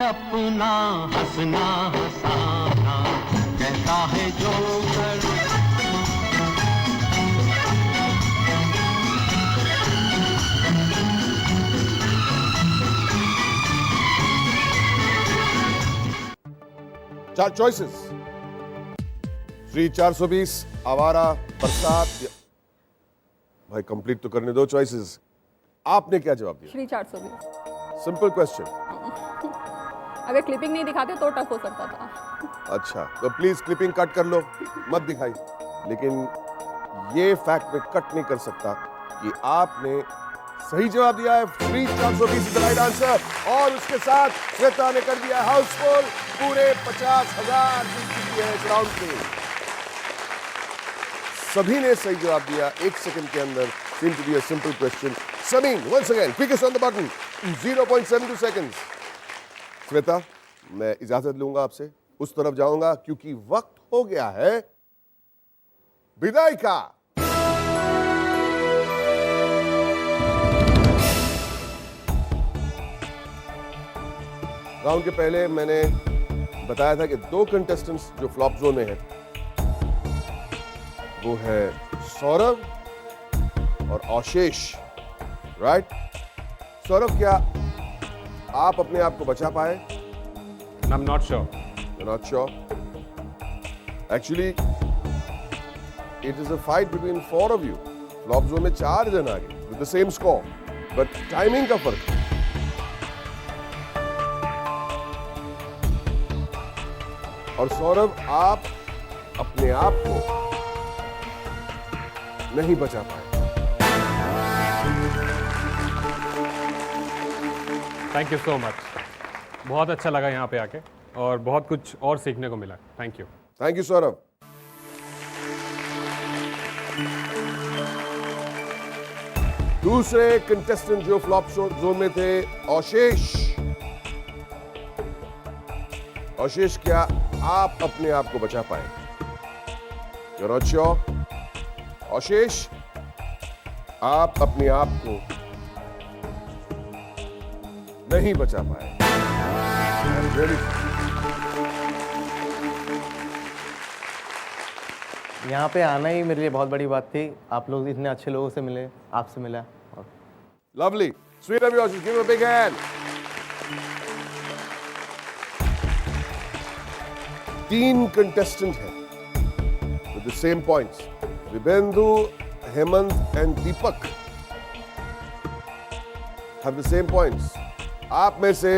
अपना हंसना हंसाना कहता है जो कर चार चॉइसेस। श्री 420 आवारा बरसात। भाई कंप्लीट तो करने दो चॉइसेस। आपने क्या जवाब दिया? श्री 420। Simple question. अगर क्लिपिंग नहीं दिखाते तो टफ हो सकता था। अच्छा तो प्लीज क्लिपिंग कट कर लो, मत दिखाई। लेकिन ये फैक्ट में कट नहीं कर सकता कि आपने सही जवाब दिया है। Shri 420 is the right answer. और उसके साथ श्वेता ने कर दिया हाउसफुल। पूरे 50,000 जीत चुकी है इस राउंड में। सभी ने सही जवाब दिया। 1 सेकंड के अंदर। seemed to be a simple question. Samin, once again, quickest on the button. 0.72 seconds. Shweta, मैं इजाजत लूंगा आपसे, उस तरफ जाऊंगा क्योंकि वक्त हो गया है विदाई का। राउंड के पहले मैंने बताया था कि 2 कंटेस्टेंट्स जो फ्लॉप जोन में हैं वो है सौरभ और आशीष। राइट? सौरभ, क्या आप अपने आप को बचा पाए? I'm not sure. You're not sure? Actually, it is a fight between 4 of you. Flop zone में 4 जन आगे with the same score, but timing का फर्क है। और सौरभ, आप अपने आप को नहीं बचा पाए। Thank you so much. बहुत अच्छा लगा यहाँ पे आके और बहुत कुछ और सीखने को मिला। Thank you. Thank you Saurabh. दूसरे कंटेस्टेंट जो फ्लॉप जोन में थे, आशीष। आशीष, क्या आप अपने आप को बचा पाए? You're not sure? आशीष, आप अपने आप को नहीं बचा पाए। यहाँ पे आना ही मेरे लिए बहुत बड़ी बात थी। आप लोग इतने अच्छे लोगों से मिले, आपसे मिला। Lovely, sweet of yours, give a big hand. 3 contestant हैं with the same points. Vivendu, Hemant and Deepak have the same points. आप में से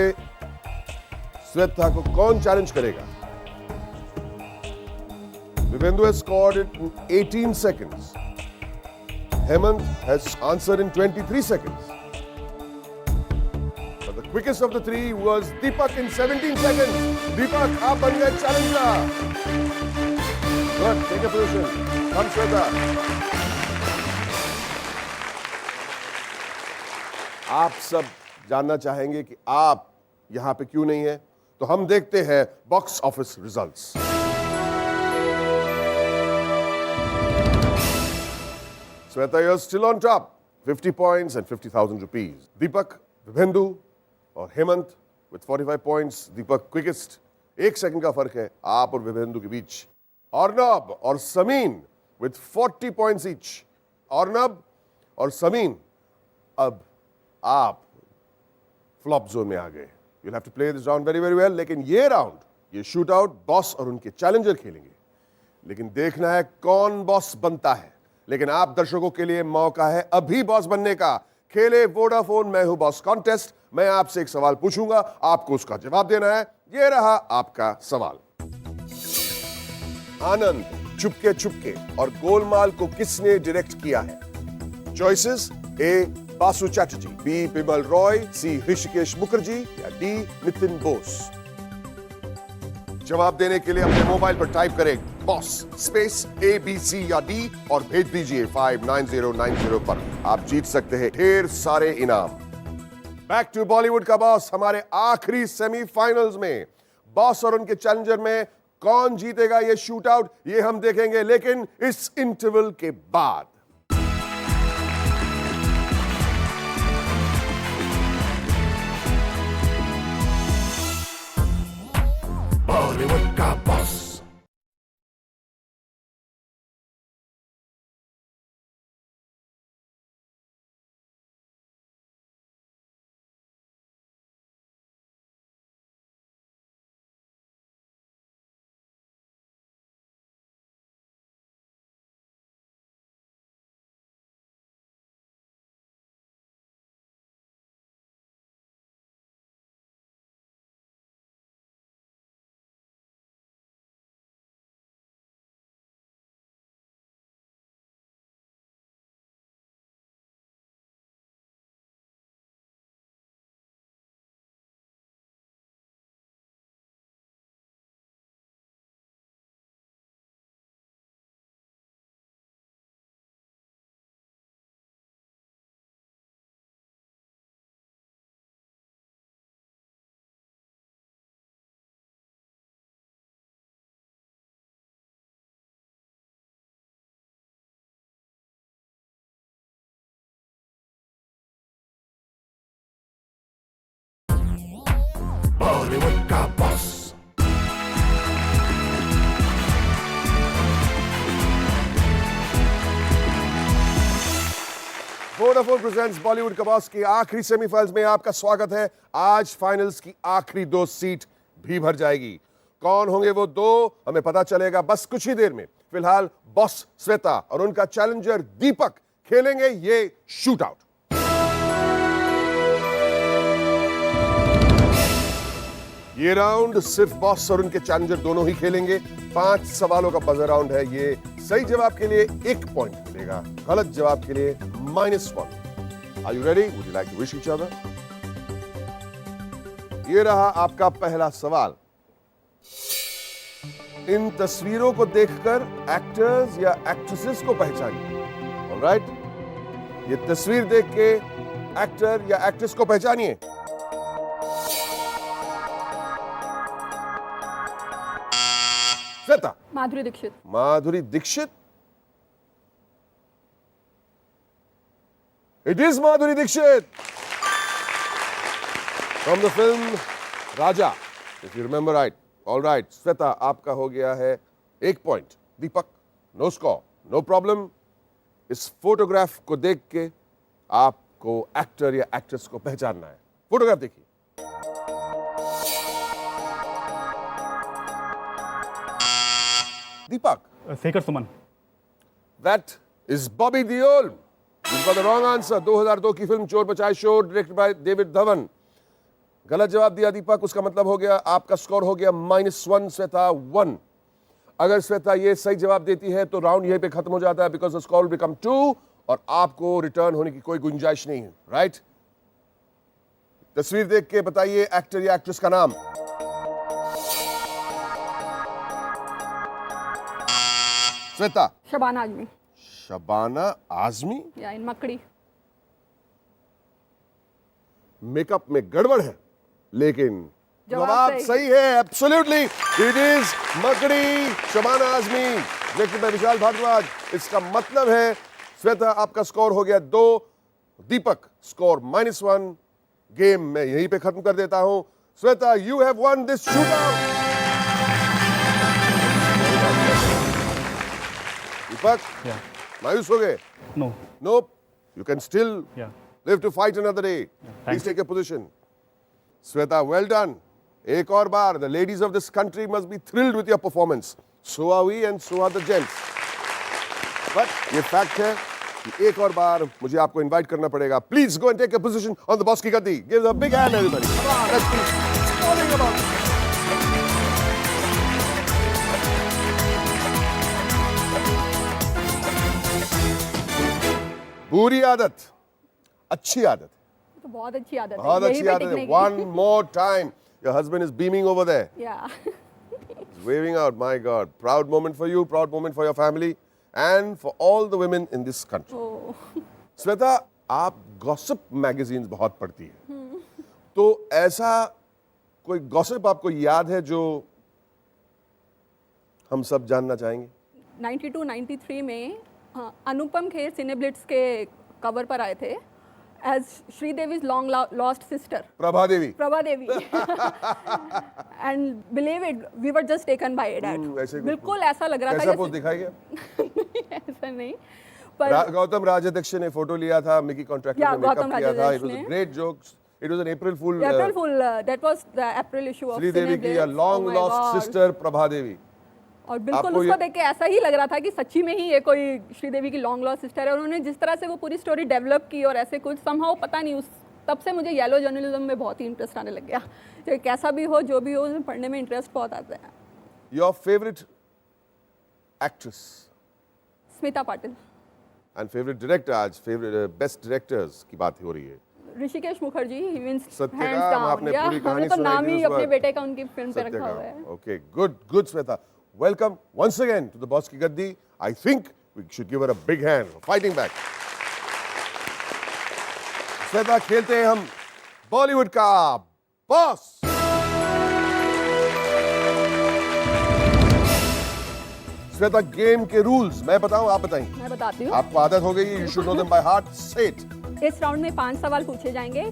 श्वेता को कौन चैलेंज करेगा? Vibendu has scored it in 18 seconds. Hemant has answered in 23 seconds. But the quickest of the 3 was Deepak in 17 seconds. Deepak, आप बन गए challenger. Good, take a position. Come, Shweta. आप सब जानना चाहेंगे कि आप यहां पे क्यों नहीं है, तो हम देखते हैं box office results. Sweta, you're still on top, 50 points and 50,000 rupees. Deepak, Vibhendu और Hemant with 45 points. Deepak quickest, 1 second का फर्क है आप और विभेंदु के बीच। अर्नब और Sameen with 40 points each. Arnab और समीन, अब आप फ्लॉप जोन में आ गए। You'll have to play this round very, very well. लेकिन ये राउंड, ये शूट आउट बॉस और उनके चैलेंजर खेलेंगे। लेकिन देखना है कौन बॉस बनता है। लेकिन आप दर्शकों के लिए मौका है अभी बॉस बनने का। खेले वोडाफोन मैं हूं बॉस कॉन्टेस्ट। मैं आपसे एक सवाल पूछूंगा, आपको उसका जवाब देना है। ये रहा आपका सवाल। आनंद, चुपके चुपके और गोलमाल को किसने डायरेक्ट किया है? चॉइसेस: ए बासु चैटर्जी, बी बिमल रॉय, सी ऋषिकेश मुखर्जी या डी नितिन बोस। जवाब देने के लिए अपने मोबाइल पर टाइप करें boss space A B C या डी और भेज दीजिए 59090 पर। आप जीत सकते हैं ढेर सारे इनाम। बैक टू बॉलीवुड का बॉस। हमारे आखिरी सेमीफाइनल्स में बॉस और उनके चैलेंजर में कौन जीतेगा ये शूट आउट, ये हम देखेंगे, लेकिन इस इंटरवल के बाद। बॉलीवुड का बॉस। वोडाफोन प्रेजेंट्स बॉलीवुड का बॉस की आखिरी सेमीफाइनल्स में आपका स्वागत है। आज फाइनल्स की आखिरी 2 सीट भी भर जाएगी। कौन होंगे वो 2 हमें पता चलेगा बस कुछ ही देर में। फिलहाल बॉस श्वेता और उनका चैलेंजर दीपक खेलेंगे ये शूट आउट। ये राउंड सिर्फ बॉस और उनके चैलेंजर दोनों ही खेलेंगे। 5 सवालों का बजर राउंड है ये। सही जवाब के लिए 1 पॉइंट मिलेगा, गलत जवाब के लिए -1। Are you ready? Would you like to wish each other? ये रहा आपका पहला सवाल। इन तस्वीरों को देखकर एक्टर्स या एक्ट्रेसेस को पहचानिए। ऑलराइट, ये तस्वीर देख के एक्टर या एक्ट्रेस को पहचानिए। Shweta. Madhuri Dixit. Madhuri Dixit. It is Madhuri Dixit from the film Raja, if you remember right. All right Shweta, आपका हो गया है 1 point. Deepak, no score, no problem. इस फोटोग्राफ को देख के आपको एक्टर या एक्ट्रेस को पहचानना है। फोटोग्राफ देखिए। दीपक। Shekhar Suman. That is Bobby Deol. You've got the wrong answer. 2002 की फिल्म चोर बचाए शोर, डायरेक्टेड बाय डेविड धवन। गलत जवाब दिया दीपक, उसका मतलब हो गया आपका स्कोर हो गया -1, श्वेता 1। अगर श्वेता ये सही जवाब देती है तो राउंड यहीं पे खत्म हो जाता है, because the score will become 2 और आपको रिटर्न होने की कोई गुंजाइश नहीं है। राइट? तस्वीर देख के बताइए एक्टर या एक्ट्रेस का नाम। श्वेता। शबाना आजमी। शबाना आजमी। या इन मकड़ी। मेकअप में गड़बड़ है, लेकिन जवाब जवाब सही है। एब्सोल्युटली, इट इज मकड़ी, शबाना आजमी, डायरेक्टेड बाय विशाल भारद्वाज। इसका मतलब है श्वेता आपका स्कोर हो गया 2, दीपक स्कोर -1। गेम मैं यहीं पे खत्म कर देता हूं। Shweta, you have won this shoot out. Deepak, मायूस हो गए? No. Nope. You can still Yeah. live to fight another day. Please take your position. Sweta, well done. एक और बार, the ladies of this country must be thrilled with your performance. So are we and so are the gents. But ये fact है कि एक और बार मुझे आपको invite करना पड़ेगा. Please go and take your position on the boss की गद्दी. Give a big hand, everybody. Come on, let's keep talking about it. बुरी आदत, अच्छी आदत, तो बहुत अच्छी आदत है। बहुत यहीं अच्छी पे आदत है। टिकने की। One more time. Your husband is beaming over there. Yeah. He's waving out. My God. Proud moment for you, proud moment for your family and for all the women in this country. Oh. Shweta, आप gossip magazines बहुत पढ़ती है, तो ऐसा कोई gossip आपको याद है जो हम सब जानना चाहेंगे? 92-93 में अनुपम खेर सिनेब्लिट्स के कवर पर आए थे as Sridevi's long lost sister Prabha Devi. Prabha Devi. And believe it, we were just taken by it. ऐसे बिल्कुल ऐसा लग रहा था कैसा पोज दिखाई गया? ऐसा नहीं, पर गौतम राजाध्यक्ष ने फोटो लिया था, मिकी कॉन्ट्रैक्टर Yeah, ने मेकअप गौतम किया था। राजाध्यक्ष इट वाज ने। A great joke. It was an April fool. April Fool, that was the April issue of Sridevi की Cineblitz. Long Oh my lost God. Sister Prabha Devi. और बिल्कुल आपको उसको ये- देख के ऐसा ही लग रहा था कि सच्ची में ही ये कोई श्रीदेवी की लॉन्ग लॉस्ट सिस्टर है। और उन्होंने जिस तरह से वो पूरी स्टोरी डेवलप की और ऐसे कुछ समहाउ पता नहीं, उस तब से मुझे येलो जर्नलिज्म में बहुत ही इंटरेस्ट आने लग गया। चाहे कैसा भी हो, जो भी हो, उसमें पढ़ने में इंटरेस्ट बहुत आता है। Your favourite actress Smita Patil. And favourite director? आज फेवरेट बेस्ट डायरेक्टर्स की बात हो रही है। ऋषिकेश मुखर्जी, he wins सत्य hands काम, down. आपने Yeah, पूरी कहानी हमने तो सुनाई नाम थी ही उस अपने वक्त। बेटे का उनकी फिल्म पे रखा हुआ है। Okay, good Sweta. Welcome once again to the Boss की गद्दी. I think we should give her a big hand for fighting back. Shweta, खेलते हैं हम बॉलीवुड का बॉस। श्वेता, गेम के रूल्स मैं बताऊं आप बताएंगे? मैं बताती हूँ। आपको आदत हो गई, you should know them by heart. Say it. इस राउंड में 5 सवाल पूछे जाएंगे।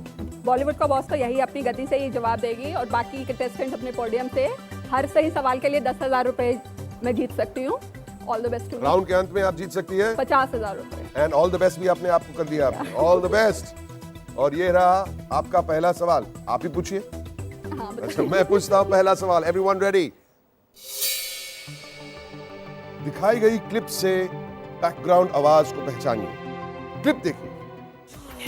बॉलीवुड का बॉस तो यही अपनी गति से ही जवाब देगी और बाकी कंटेस्टेंट अपने पोडियम से हर सही सवाल के लिए 10,000 रुपए मैं जीत सकती हूँ। All the best to round के अंत में आप जीत सकती है 50,000 रुपए। एंड ऑल द बेस्ट भी आपने आपको कर दिया आपने। All the best. और ये रहा आपका पहला सवाल, आप ही पूछिए। हाँ, अच्छा, बताइए। मैं पूछता हूं पहला सवाल। Everyone ready? दिखाई गई क्लिप से बैकग्राउंड आवाज को पहचानिए। क्लिप देखिए।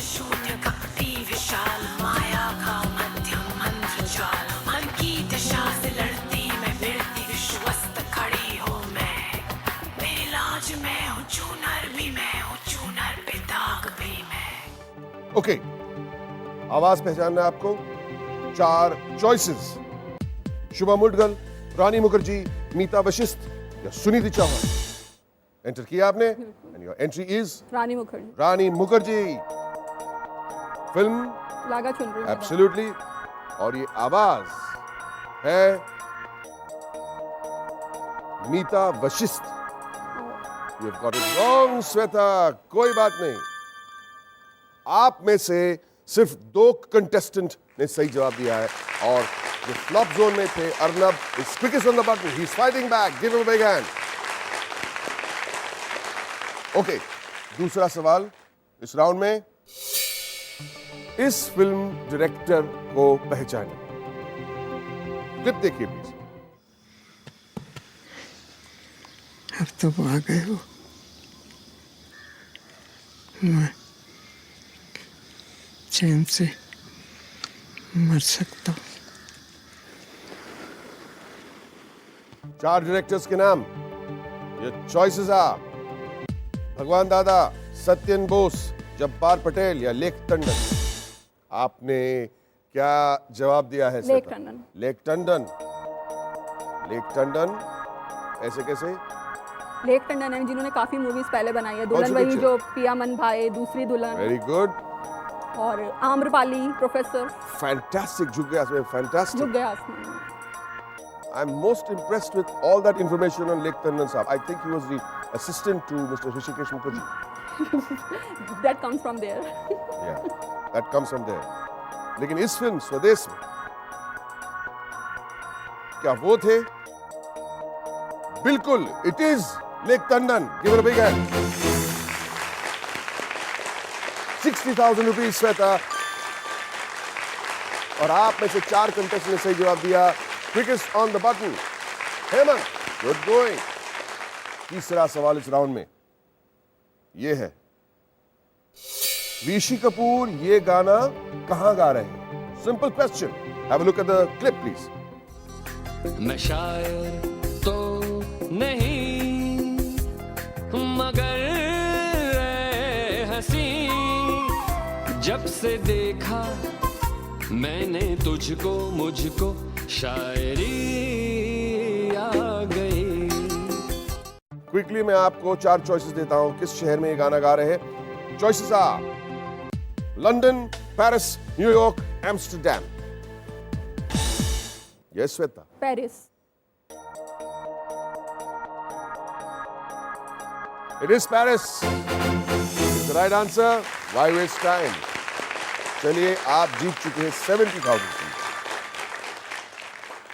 शून्य कपटी विशाल माया का मध्यम मंत्र जाल मन की दशा से लड़ती मैं फिरती विश्वस्त खड़ी हूँ मैं मेरी लाज मैं हूँ चूनर भी मैं हूँ चूनर पे दाग भी मैं। ओके, आवाज पहचानना है आपको। 4 चॉइसेस, शुभा मुदगल, रानी मुखर्जी, मीता वशिष्ठ या सुनीति चौहान। एंटर किया आपने and your entry is Rani Mukherjee. Rani Mukherjee. Film लागा चुन रही हूँ। एब्सोल्युटली। और ये आवाज है Meeta Vashisht. You have got it wrong Shweta, कोई बात नहीं। आप में से सिर्फ 2 कंटेस्टेंट ने सही जवाब दिया है और जो फ्लॉप जोन में थे, Arnab is quickest on the button, he is fighting back, give him a big hand. Okay, दूसरा सवाल इस राउंड में। इस फिल्म डायरेक्टर को पहचाने। क्लिप देखिए प्लीज। अब तो आ गए हो, मैं चैन से मर सकता हूँ। 4 डायरेक्टर्स के नाम, ये चॉइसेस are भगवान दादा, सत्यन बोस, जब्बार पटेल या लेख टंडन। आपने क्या जवाब दिया है? लेख टंडन। लेख टंडन। लेख टंडन ऐसे कैसे? लेख टंडन है जिन्होंने काफी मूवीज पहले बनाई है। कौन सी दुल्हन वही picture? जो पिया मन भाई, दूसरी दुल्हन वेरी गुड, और आम्रपाली, प्रोफेसर, फैंटास्टिक। झुक गया इसमें, झुक फैंटास्टिक। गया आसमान। I am most impressed with all that information on Lekh Tandon साहब। I think he was the assistant to mister Hrishikesh Mukherjee. That comes from there. Yeah, that comes from there. लेकिन इस फिल्म स्वदेश में क्या वो थे? बिल्कुल, इट इज लेख Tandon. Give it a big hand. 60,000 rupees Shweta. और आप में से 4 कंटेस्टेंट ने सही जवाब दिया। Quickest on the button Hemant, good going. तीसरा सवाल इस राउंड में ये है, ऋषि कपूर ये गाना कहां गा रहे हैं? Simple question. Have a look at the clip please. मैं शायर तो नहीं मगर हंसी जब से देखा मैंने तुझको मुझको शायरी आ गई। क्विकली मैं आपको 4 चॉइसेस देता हूं किस शहर में ये गाना गा रहे हैं। Choices are London, Paris, new york, Amsterdam. Yes Shweta? Paris. It is Paris. The right answer. Why waste time? चलिए, आप जीत चुके हैं 70,000 रुपीज।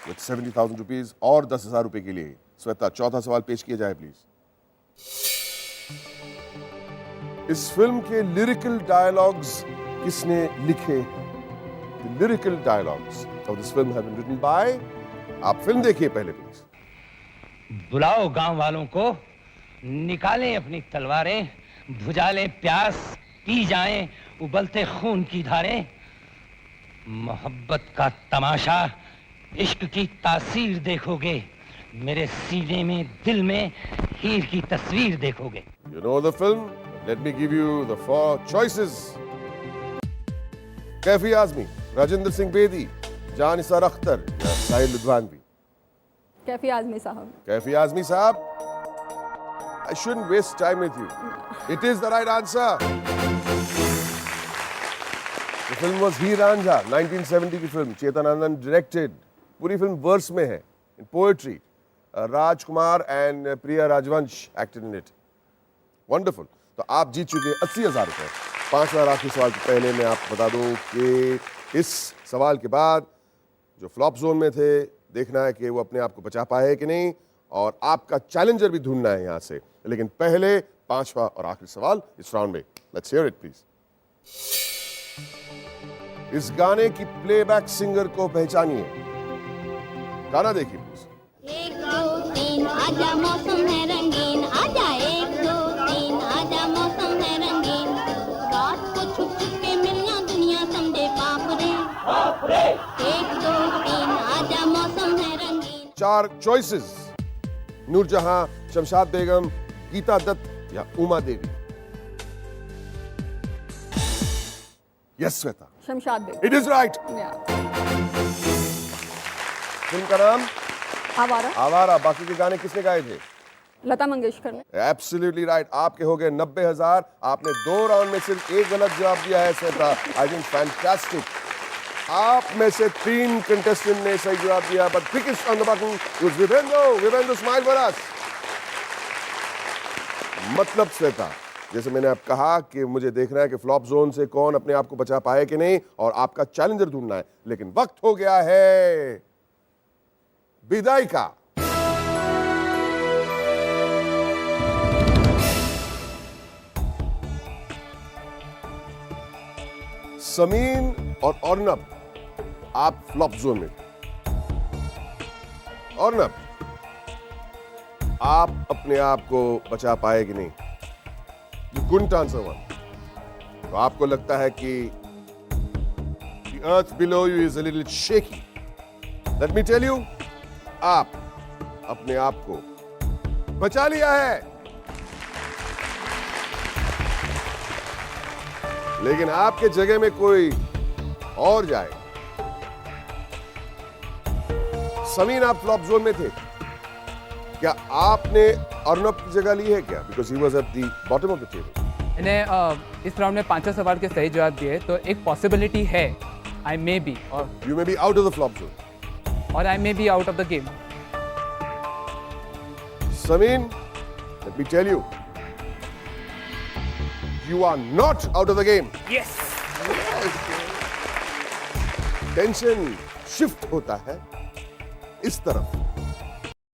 विद 70,000 रुपीज और 10,000 रुपए के लिए श्वेता, चौथा सवाल पेश किया जाए प्लीज। इस फिल्म के लिरिकल डायलॉग्स किसने लिखे? The lyrical dialogues of this film have been written by, आप फिल्म देखिए पहले प्लीज। बुलाओ गांव वालों को, निकालें अपनी तलवारें, बुझा लें प्यास, पी जाएं उबलते खून की धारें। मोहब्बत का तमाशा, इश्क की तासीर देखोगे, मेरे सीने में दिल में हीर की तस्वीर देखोगे। You know the film? Let me give you the 4 choices. Kaifi Azmi, Rajendra Singh Bedi, जान निसार अख्तर या साहिल लुधियानवी। कैफी आजमी साहब। कैफी आजमी साहब। I shouldn't waste time with you. It is the right answer. The film was Heer Ranjha, 1970 की फिल्म, चेतन आनंद डायरेक्टेड। पूरी फिल्म वर्स में है, in poetry. राजकुमार and प्रिया राजवंश acted in it. Wonderful. तो आप जीत चुके 80,000 रुपए। पांचवा और आखिरी सवाल के पहले मैं आपको बता दूं कि इस सवाल के बाद जो फ्लॉप जोन में थे, देखना है कि वो अपने आप को बचा पाए कि नहीं, और आपका चैलेंजर भी ढूंढना है यहां से। लेकिन पहले पांचवा और आखिरी सवाल इस राउंड में। Let's hear it please. इस गाने की प्लेबैक सिंगर को पहचानिए। गाना देखिए प्लीज। 1 2 3 आजा मौसम है रंगीन, आजा 1 2 3 आजा मौसम है रंगीन, रात को छुप छुप के मिलना दुनिया समझे बाप रे, 1 2 3 आजा मौसम है रंगीन। 4 चॉइसेस, नूरजहां, शमशाद बेगम, गीता दत्त या Uma Devi. Yes Shweta, Shamshad Begum. It is right. Film का नाम आवारा, आवारा। बाकी के गाने किसने गाए थे? लता मंगेशकर ने। Absolutely right. आपके हो गए 90,000। आपने 2 राउंड में सिर्फ एक गलत जवाब दिया है श्वेता। I think fantastic. आप में से 3 कंटेस्टेंट ने सही जवाब दिया, but quickest on the button was Vivendu. Vivendu, smile for us. मतलब श्वेता, जैसे मैंने अब कहा कि मुझे देखना है कि फ्लॉप जोन से कौन अपने आप को बचा पाए कि नहीं, और आपका चैलेंजर ढूंढना है। लेकिन वक्त हो गया है विदाई का। समीन और अर्नब, आप फ्लॉप जोन में। अर्नब, आप अपने आप को बचा पाए कि नहीं? You couldn't answer one. तो आपको लगता है कि the earth below you is a little shaky. Let me tell you, आप अपने आप को बचा लिया है। लेकिन आपके जगह में कोई और जाए। समीन, आप फ्लॉप जोन में थे। क्या आपने अर्नब की जगह ली है क्या? Because he was at the bottom of the table. मैंने इस राउंड में 5 सवाल के सही जवाब दिए, तो एक पॉसिबिलिटी है आई मे बी, और you may be out of the flop zone, और I may be out of the game. Sameen, let me tell you, you are not out of the game. Yes. Tension shift होता है इस तरफ।